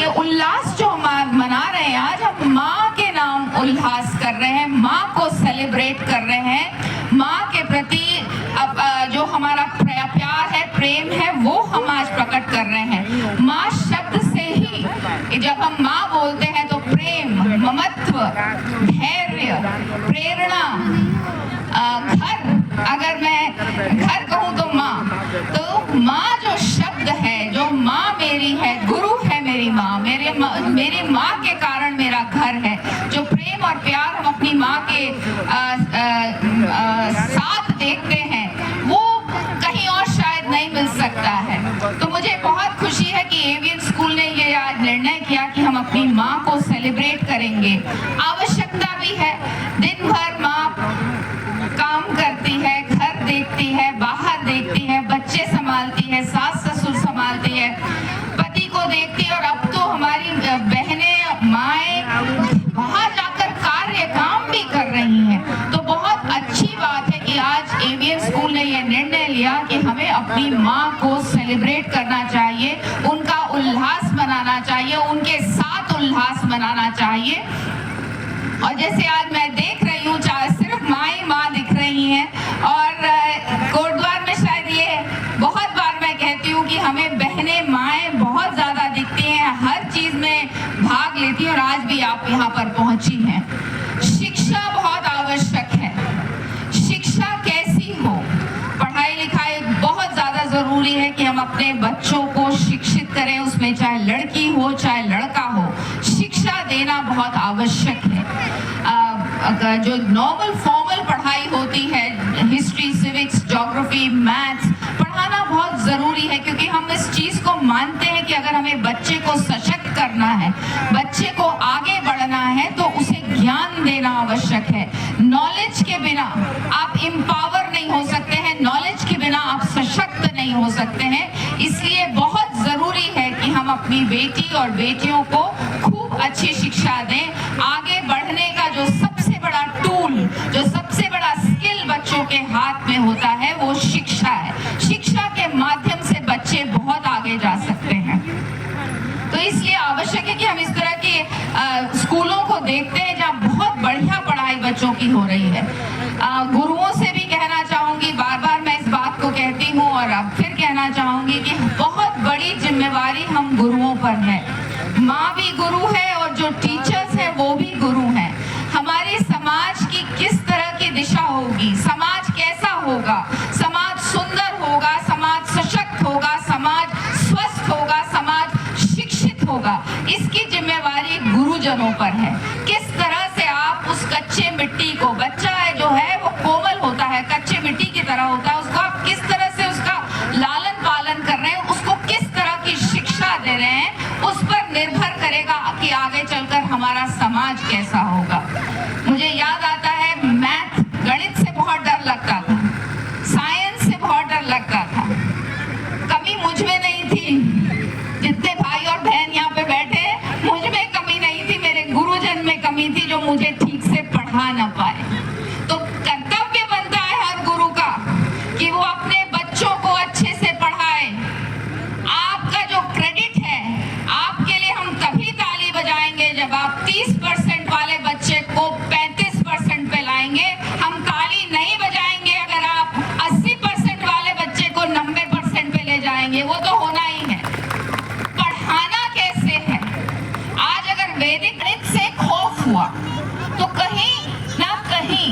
उल्लास जो हम मना रहे हैं, आज हम माँ के नाम उल्लास कर रहे हैं, माँ को सेलिब्रेट कर रहे हैं, माँ के प्रति जो हमारा प्यार है, प्रेम है, वो हम आज प्रकट कर रहे हैं। माँ शब्द से ही जब हम माँ बोलते हैं तो प्रेम, ममत्व, धैर्य, प्रेरणा, घर, अगर मैं घर कहूँ तो माँ जो शब्द है, जो माँ मेरी है, गुरु है मेरी माँ, मेरी माँ के कारण मेरा घर है। जो प्रेम और प्यार हम अपनी माँ के साथ देखते हैं वो कहीं और शायद नहीं मिल सकता है। तो मुझे बहुत खुशी है कि एवियन स्कूल ने ये आज निर्णय किया कि हम अपनी माँ को सेलिब्रेट करेंगे। आवश्यकता भी है, दिन भर माँ काम करती है, घर देखती है, बाहर देखती है, बच्चे संभालती है, सास ससुर संभालती है, पति को देखती है, और अब तो हमारी बहनें, माएँ बाहर जाकर काम भी कर रही हैं। तो बहुत अच्छी बात है कि आज एवियन स्कूल ने यह निर्णय लिया कि हमें अपनी माँ को सेलिब्रेट करना चाहिए, उनका उल्लास मनाना चाहिए, उनके साथ उल्लास मनाना चाहिए। और जैसे आज मैं देख रही हूँ सिर्फ माँ ही माँ दिख रही हैं, और कोटद्वार में शायद ये बहुत बार मैं कहती हूँ कि हमें बहनें, माएँ बहुत ज्यादा दिखती हैं, हर चीज में भाग लेती हैं, और आज भी आप यहाँ पर पहुंची हैं। शिक्षा बहुत आवश्यक है। शिक्षा कैसी हो, पढ़ाई लिखाई बहुत ज्यादा जरूरी है कि हम अपने बच्चों को शिक्षित करें, उसमें चाहे लड़की हो चाहे लड़का हो, शिक्षा देना बहुत आवश्यक है। जो नॉर्मल फॉर्मल पढ़ाई होती है, हिस्ट्री, सिविक्स, ज्योग्राफी, मैथ्स, पढ़ाना बहुत जरूरी है, क्योंकि हम इस चीज को मानते हैं कि अगर हमें बच्चे को सशक्त करना है, बच्चे को आगे बढ़ना है, तो उसे ज्ञान देना आवश्यक है। नॉलेज के बिना आप एम्पावर नहीं हो सकते हैं, नॉलेज के बिना आप सशक्त नहीं हो सकते हैं। इसलिए बहुत जरूरी है कि हम अपनी बेटी और बेटियों को खूब अच्छी शिक्षा दें। आगे बढ़ने का जो सबसे बड़ा टूल, जो सबसे बड़ा स्किल बच्चों के हाथ में होता है, वो शिक्षा है। शिक्षा के माध्यम से बच्चे बहुत आगे जा सकते हैं। तो इसलिए आवश्यक है कि हम इस तरह के स्कूलों को देखते हैं जहाँ बहुत बढ़िया पढ़ाई बच्चों की हो रही है। गुरुओं से भी कहना चाहूंगी, बार बार मैं इस बात को कहती हूँ और अब फिर कहना चाहूंगी कि बहुत बड़ी जिम्मेवारी हम गुरुओं पर है। माँ भी गुरु है और जो टीचर्स हैं वो भी गुरु हैं। हमारे समाज की किस तरह की दिशा होगी, समाज कैसा होगा, समाज सुंदर होगा, समाज सशक्त होगा, समाज स्वस्थ होगा, समाज शिक्षित होगा, इसकी जिम्मेवारी गुरुजनों पर है। किस तरह से आप उस कच्चे मिट्टी को, बच्चा जो है वो कोमल होता है, कच्चे मिट्टी की तरह होता है, उसको आप किस तरह से उसका लालन पालन कर रहे हैं, उसको किस तरह की शिक्षा दे रहे हैं, उस पर निर्भर करेगा कि आगे चलकर हमारा समाज कैसा होगा। मुझे याद आता है, मैथ, गणित से बहुत डर लगता था, साइंस से बहुत डर लगता था। कमी मुझ में नहीं थी, जितने भाई और बहन यहाँ पे बैठे, मुझ में कमी नहीं थी, मेरे गुरुजन में कमी थी जो मुझे ठीक से पढ़ा ना पाए। तो कर्तव्य बनता है हर गुरु का कि वो अपने बच्चों को अच्छे से पढ़ाए। आपका जो क्रेडिट है, आपके लिए हम तभी ताली बजाएंगे जब आप 30% वाले बच्चे को 35% पे लाएंगे। हम ताली नहीं बजाएंगे अगर आप 80% वाले बच्चे को 90% पे ले जाएंगे, वो तो होना ही है। पढ़ाना कैसे है? आज अगर वैदिक गणित से खौफ हुआ तो कहीं ना कहीं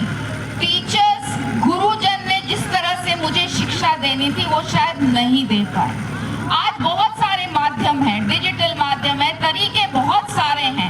टीचर्स, गुरुजन ने जिस तरह से मुझे शिक्षा देनी थी वो शायद नहीं दे पाए। आज बहुत सारे माध्यम हैं, डिजिटल माध्यम है, तरीके बहुत सारे हैं,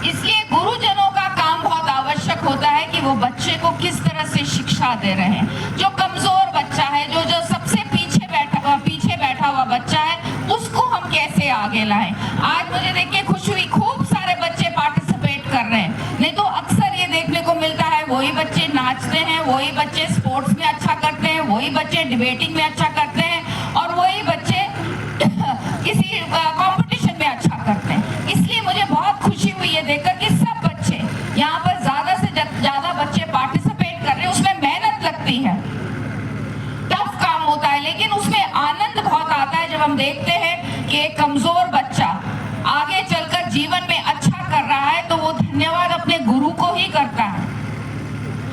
इसलिए गुरुजनों का काम बहुत आवश्यक होता है कि वो बच्चे को किस तरह से शिक्षा दे रहे हैं। जो कमजोर बच्चा है, जो सबसे पीछे बैठा हुआ बच्चा है, उसको हम कैसे आगे लाएं। आज मुझे देख के खुशी हुई, खूब सारे बच्चे पार्टिसिपेट कर रहे हैं। नहीं तो अक्सर ये देखने को मिलता है, वही बच्चे नाचते हैं, वही बच्चे स्पोर्ट्स में अच्छा करते हैं, वही बच्चे डिबेटिंग में अच्छा करते हैं, और वही बच्चे किसी कंपटीशन में अच्छा करते हैं। इसलिए मुझे बहुत खुशी हुई ये देखकर कि सब बच्चे यहाँ पर ज्यादा से ज्यादा बच्चे पार्टिसिपेट कर रहे हैं। उसमें मेहनत लगती है, टफ काम होता है, लेकिन उसमें आनंद बहुत आता है जब हम देखते हैं कि एक कमजोर बच्चा धन्यवाद अपने गुरु को ही करता है।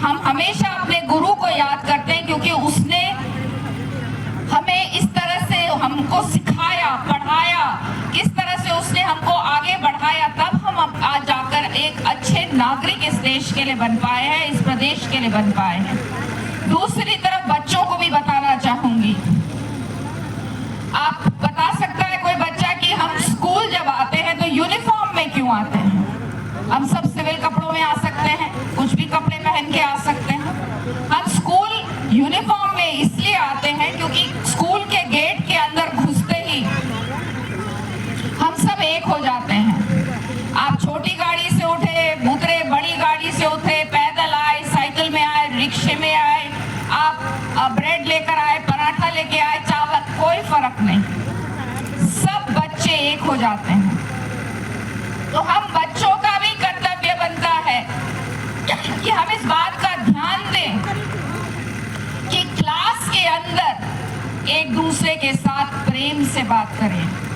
हम हमेशा अपने गुरु को याद करते हैं क्योंकि उसने हमें इस तरह से हमको सिखाया, पढ़ाया, किस तरह से उसने हमको आगे बढ़ाया, तब हम आज जाकर एक अच्छे नागरिक इस देश के लिए बन पाए हैं, इस प्रदेश के लिए बन पाए हैं। दूसरी तरफ बच्चों को भी बताना चाहूंगी। आप बता सकता है कोई बच्चा कि हम स्कूल जब आते हैं तो यूनिफॉर्म में क्यों आते हैं? हम सब सिविल कपड़ों में आ सकते हैं, कुछ भी कपड़े पहन के आ सकते हैं। हम स्कूल यूनिफॉर्म में इसलिए आते हैं क्योंकि स्कूल के गेट के अंदर घुसते ही हम सब एक हो जाते हैं। आप छोटी गाड़ी से उतरे, बड़ी गाड़ी से उतरे, पैदल आए, साइकिल में आए, रिक्शे में आए, आप ब्रेड लेकर आए, पराठा लेके आए, चावल, कोई फर्क नहीं, सब बच्चे एक हो जाते हैं। तो हम बच्चों का भी कर्तव्य बनता है कि हम इस बात का ध्यान दें कि क्लास के अंदर एक दूसरे के साथ प्रेम से बात करें।